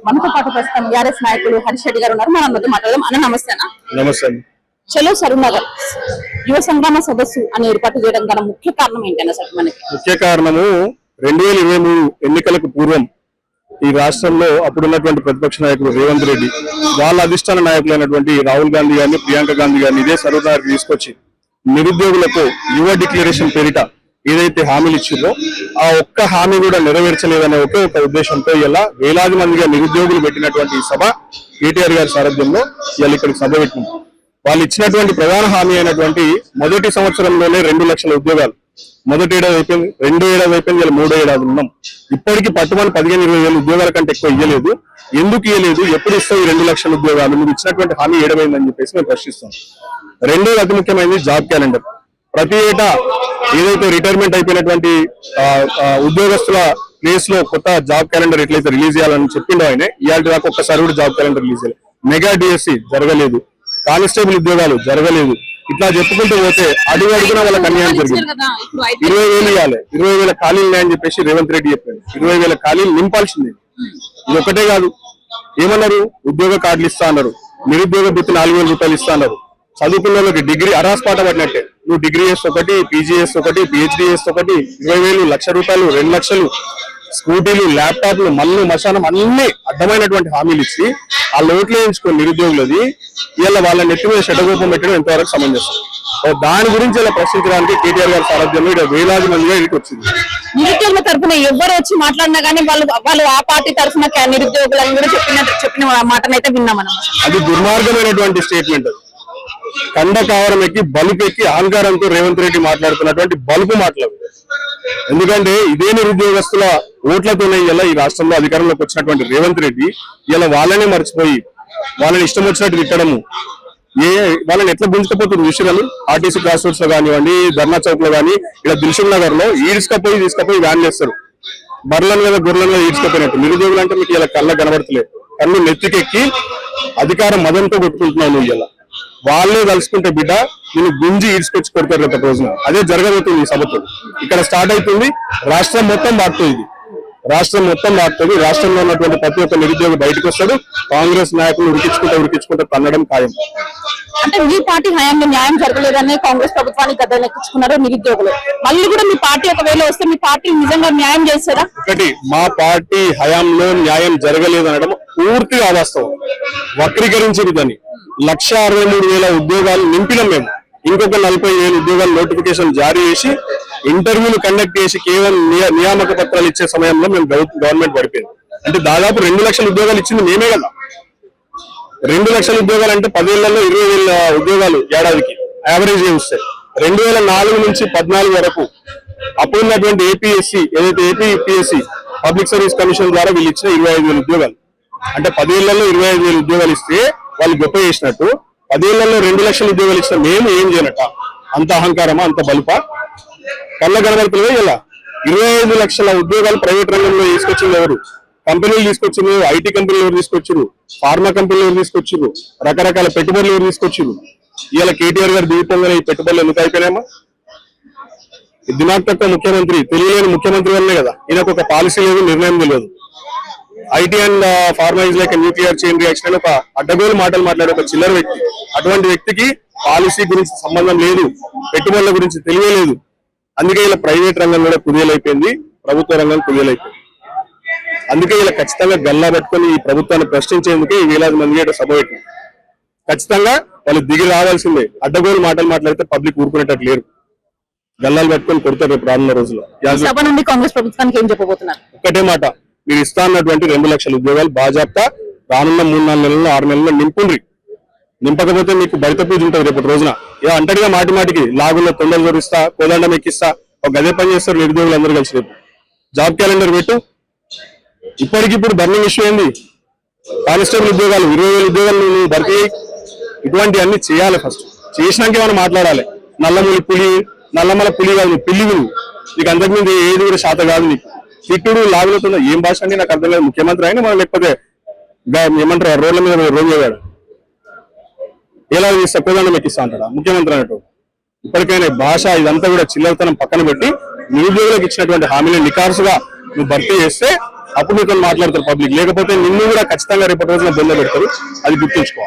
మనతో పాటు ప్రస్తుతం టీఆర్ఎస్ నాయకులు హరీష్ రెడ్డి గారు ఉన్నారు. మనం అందరితో మాట్లాడదాం. అన్న నమస్తే. అన్న నమస్తే. చలో సరూనగర్ యువ సంగ్రామ సదస్సు అని ఏర్పాటు చేయడం గల ముఖ్య కారణం ఏంటన్నా సార్? మనకి ముఖ్య కారణము 2023 ఎన్నికలకు పూర్వం ఈ రాష్ట్రంలో అప్పుడున్నటువంటి ప్రతిపక్ష నాయకుడు రేవంత్ రెడ్డి వాళ్ళ అధిష్టాన నాయకులైనటువంటి రాహుల్ గాంధీ గారిని, ప్రియాంక గాంధీ గారిని ఇదే సరూనగర్ తీసుకొచ్చి నిరుద్యోగులకు యువ డిక్లరేషన్ పేరిట ఏదైతే హామీలు ఇచ్చిందో ఆ ఒక్క హామీ కూడా నెరవేర్చలేదనే ఒకే ఒక ఉద్దేశంతో ఇలా వేలాది మందిగా నిరుద్యోగులు పెట్టినటువంటి సభ కేటీఆర్ గారి సారథ్యంలో ఇలా ఇక్కడికి సభ పెట్టింది. వాళ్ళు ఇచ్చినటువంటి ప్రధాన హామీ అయినటువంటి మొదటి సంవత్సరంలోనే 2 లక్షల ఉద్యోగాలు. మొదటి ఏడాది అయిపోయింది, 2వ ఏడాది అయిపోయింది, ఇలా 3వ ఏడాది ఉన్నాం. ఇప్పటికీ పట్టుమని 15-20 వేల ఉద్యోగాల కంటే ఎక్కువ ఇవ్వలేదు. ఎందుకు ఇవ్వలేదు? ఎప్పుడు ఇస్తావు ఈ 2 లక్షల ఉద్యోగాలు? మీరు ఇచ్చినటువంటి హామీ ఏడమైందని చెప్పేసి మేము ప్రశ్నిస్తాం. రెండోది అతి ముఖ్యమైనది జాబ్ క్యాలెండర్. ప్రతి ఏటా ఏదైతే రిటైర్మెంట్ అయిపోయినటువంటి ఉద్యోగస్తుల ప్లేస్ లో కొత్త జాబ్ క్యాలెండర్ ఎట్లయితే రిలీజ్ చేయాలని చెప్పిండో ఆయన ఇవాళ దాకా ఒక్కసారి కూడా జాబ్ క్యాలెండర్ రిలీజ్ చేయాలి. మెగా డిఎస్సి జరగలేదు, కానిస్టేబుల్ ఉద్యోగాలు జరగలేదు. ఇట్లా చెప్పుకుంటూ పోతే అడుగున వాళ్ళకి అన్యాయం జరిగింది. 20,000 ఇవ్వాలి, 20,000 ఖాళీలు ఉన్నాయని చెప్పేసి రేవంత్ రెడ్డి చెప్పాడు. 20,000 ఖాళీలు నింపాల్సిందే. ఇది ఒకటే కాదు, ఏమన్నారు? ఉద్యోగ కార్డులు ఇస్తా అన్నారు, నిరుద్యోగ వృత్తి 4,000 రూపాయలు ఇస్తా అన్నారు. చదువుకున్న వాళ్ళకి డిగ్రీ అరాస్పాట పడినట్టే. నువ్వు డిగ్రీ చేస్తే ఒకటి, పీజీ చేస్తే ఒకటి, పిహెచ్డీ చేస్తే ఒకటి, 20,000, 1,00,000 రూపాయలు, 2 లక్షలు, స్కూటీలు, ల్యాప్టాప్లు, మల్లు మశానం అన్ని అడ్డమైనటువంటి హామీలు ఇచ్చి ఆ లోట్లు వేయించుకొని నిరుద్యోగులది ఇలా వాళ్ళ నెత్తి మీద షటగోపం పెట్టడం ఎంతవరకు సమంజసం? దాని గురించి ఇలా ప్రశ్నించడానికి కేటీఆర్ గారి సారథ్యంలో ఇక్కడ వేలాది మందిగా ఇక్కడికి వచ్చింది. నిరుద్యోగుల తరఫున ఎవరు వచ్చి మాట్లాడినా కానీ వాళ్ళు ఆ పార్టీ తరఫున నిరుద్యోగులను కూడా చెప్పిన మాటనైతే విన్నామన్నమాట. అది దుర్మార్గమైనటువంటి స్టేట్మెంట్. అది కండ కావరం ఎక్కి బలుపు ఎక్కి అహంకారంతో రేవంత్ రెడ్డి మాట్లాడుతున్నటువంటి బలుపు మాటలు. ఎందుకంటే ఇదే నిరుద్యోగస్తుల ఓట్లతోనే ఇలా ఈ రాష్ట్రంలో అధికారంలోకి వచ్చినటువంటి రేవంత్ రెడ్డి ఇలా వాళ్ళనే మర్చిపోయి వాళ్ళని ఇష్టం వచ్చినట్టు తిట్టడము, వాళ్ళని ఎట్లా గుంజుకపోతుంది విషయాలు. ఆర్టీసీ క్రాస్ రోడ్స్ లో కానివ్వండి, ధర్నా చౌక్ లో కానీ, ఇలా దిల్సుఖ్ నగర్ లో తీసుకపోయి వ్యాన్ చేస్తారు. బర్రెల మీద గొర్రెల మీద ఈడ్చుకపోయినట్టు. నిరుద్యోగులు అంటే మీకు ఇలా కళ్ళ కనబడతలేదు, కళ్ళు నెత్తికెక్కి అధికారం మదంతో కొట్టుకుంటున్నావు నువ్వు. ఇలా వాళ్ళే కలుసుకుంటే బిడ్డ నేను గుంజి ఈడ్చుకొచ్చి కొడతారు రేపు రోజున. అదే జరగబోతుంది ఈ సభతో. ఇక్కడ స్టార్ట్ అవుతుంది, రాష్ట్రం మొత్తం బాగుతుంది. రాష్ట్రంలో ఉన్నటువంటి ప్రతి ఒక్క నిరుద్యోగి బయటకు వస్తాడు. కాంగ్రెస్ నాయకులు ఉరికించుకుంటూ తన్నడం ఖాయం. అంటే మీ పార్టీ హయాంలో న్యాయం జరగలేదని కాంగ్రెస్ ప్రభుత్వానికి గద్దెలు ఎక్కించుకున్నారు నిరుద్యోగులు. మళ్ళీ కూడా మీ పార్టీ ఒకవేళ వస్తే మీ పార్టీ నిజంగా న్యాయం చేస్తారా? ఒకటి, మా పార్టీ హయాంలో న్యాయం జరగలేదు అనడం పూర్తిగా అవాస్తవం, వక్రీకరించింది. దాన్ని 1,63,000 ఉద్యోగాలు నింపినాం మేము. ఇంకొక 40,000 ఉద్యోగాలు నోటిఫికేషన్ జారీ చేసి ఇంటర్వ్యూలు కండక్ట్ చేసి కేవలం నియామక పత్రాలు ఇచ్చే సమయంలో మేము గవర్నమెంట్ పడిపోయింది. అంటే దాదాపు 2 లక్షల ఉద్యోగాలు ఇచ్చింది మేమే కదా. 2 లక్షల ఉద్యోగాలు అంటే 10 ఏళ్లలో 20,000 ఉద్యోగాలు ఏడాదికి యావరేజ్ వస్తాయి. 2004 నుంచి 14 వరకు అప్పుడున్నటువంటి ఏపీఎస్సి ఏదైతే ఏపీఎస్సి పబ్లిక్ సర్వీస్ కమిషన్ ద్వారా వీళ్ళు ఇచ్చిన 25,000 ఉద్యోగాలు. అంటే 10 ఏళ్లలో 25,000 ఉద్యోగాలు ఇస్తే వాళ్ళు గొప్ప చేసినట్టు, 10 ఏళ్లలో 2 లక్షల ఉద్యోగాలు ఇస్తే మేము ఏం చేయనట? అంత అహంకారమా, అంత బలుపా? కళ్ళ కనబడుతుంది. ఇలా 25 లక్షల ఉద్యోగాలు ప్రైవేట్ రంగంలో తీసుకొచ్చింది ఎవరు? కంపెనీలు తీసుకొచ్చింది. ఐటీ కంపెనీలు ఎవరు తీసుకొచ్చారు? ఫార్మా కంపెనీలు ఎవరు తీసుకొచ్చారు? రకరకాల పెట్టుబడులు ఎవరు తీసుకొచ్చారు? ఇలా కేటీఆర్ గారు దిగుతుందని ఈ పెట్టుబడులు ఎందుకు అయిపోయినాయమ్మా? దిమాగ్ తక్కువ ముఖ్యమంత్రి, తెలియలేని ముఖ్యమంత్రి వల్లే కదా. ఈయనకు ఒక పాలసీ లేదు, నిర్ణయం తెలియదు. IT and pharma is like nuclear chain reaction అని ఒక అడ్డగోలు మాటలు మాట్లాడే ఒక చిల్లర వ్యక్తి. అటువంటి వ్యక్తికి పాలసీ గురించి సంబంధం లేదు, పెట్టుబడుల గురించి తెలియలేదు. అందుకే ఇలా ప్రైవేట్ రంగం కూడా కుదేలైపోయింది, ప్రభుత్వ రంగం కుదేలైపోయింది. అందుకే ఇలా ఖచ్చితంగా గల్లా పెట్టుకుని ఈ ప్రభుత్వాన్ని ప్రశ్నించేందుకే ఈ వేలాది మంది సభ పెట్టింది. ఖచ్చితంగా వాళ్ళు దిగి రావాల్సిందే. అడ్డగోలు మాటలు మాట్లాడితే పబ్లిక్ ఊరుకునేటట్టు లేరు. గల్లాలు పెట్టుకొని కొడతారు రేపు రానున్న రోజుల్లో. కాంగ్రెస్ ప్రభుత్వానికి ఏం చెప్పబోతున్నారు? ఒకటే మాట, మీరు ఇస్తా అన్నటువంటి 2 లక్షల ఉద్యోగాలు బాజాప్తా రానున్న 3-4 నెలల్లో 6 నెలల్లో నింపుండ్రి. నింపకపోతే మీకు బయట పూజ ఉంటుంది రేపటి రోజున. ఇలా అంటడిగా మాటికి లాగుల్లో తొండలు జోరిస్తా, కోదండం ఎక్కిస్తా, ఒక గదే పని చేస్తారు నిరుద్యోగులు అందరూ కలిసి. రేపు జాబ్ క్యాలెండర్ పెట్టు. ఇప్పటికిప్పుడు బర్నింగ్ ఇష్యూ ఏంది? కానిస్టేబుల్ ఉద్యోగాలు 20,000 ఉద్యోగాలు నువ్వు భర్తీ. ఇటువంటి అన్ని చేయాలి. ఫస్ట్ చేసినాక ఏమైనా మాట్లాడాలి. నల్లమల పులి కాదు, నువ్వు పిల్లి. నీకు అంతకుముందు ఏది కూడా శాత కాదు. నీకు తిట్టుడు లాగులుతుందా? ఏం భాష అండి నాకు అర్థం లేదు. ముఖ్యమంత్రి అయినా మనం లేకపోతే ఏమంటారు రోడ్ల మీద రోజు చేయాడు. ఎలా తీస్తా, కోదండం ఎక్కిస్తా అంటాడా ముఖ్యమంత్రి అన్నట్టు? ఇప్పటికైనా భాష ఇదంతా కూడా చిల్లరతనం పక్కన పెట్టి నిరుద్యోగులకు ఇచ్చినటువంటి హామీలను నికార్సుగా నువ్వు భర్తీ చేస్తే అప్పుడు నీతో మాట్లాడతారు పబ్లిక్, లేకపోతే నిన్ను కూడా ఖచ్చితంగా రేపటి రోజున బొంద పెడతారు, అది గుర్తుంచుకో.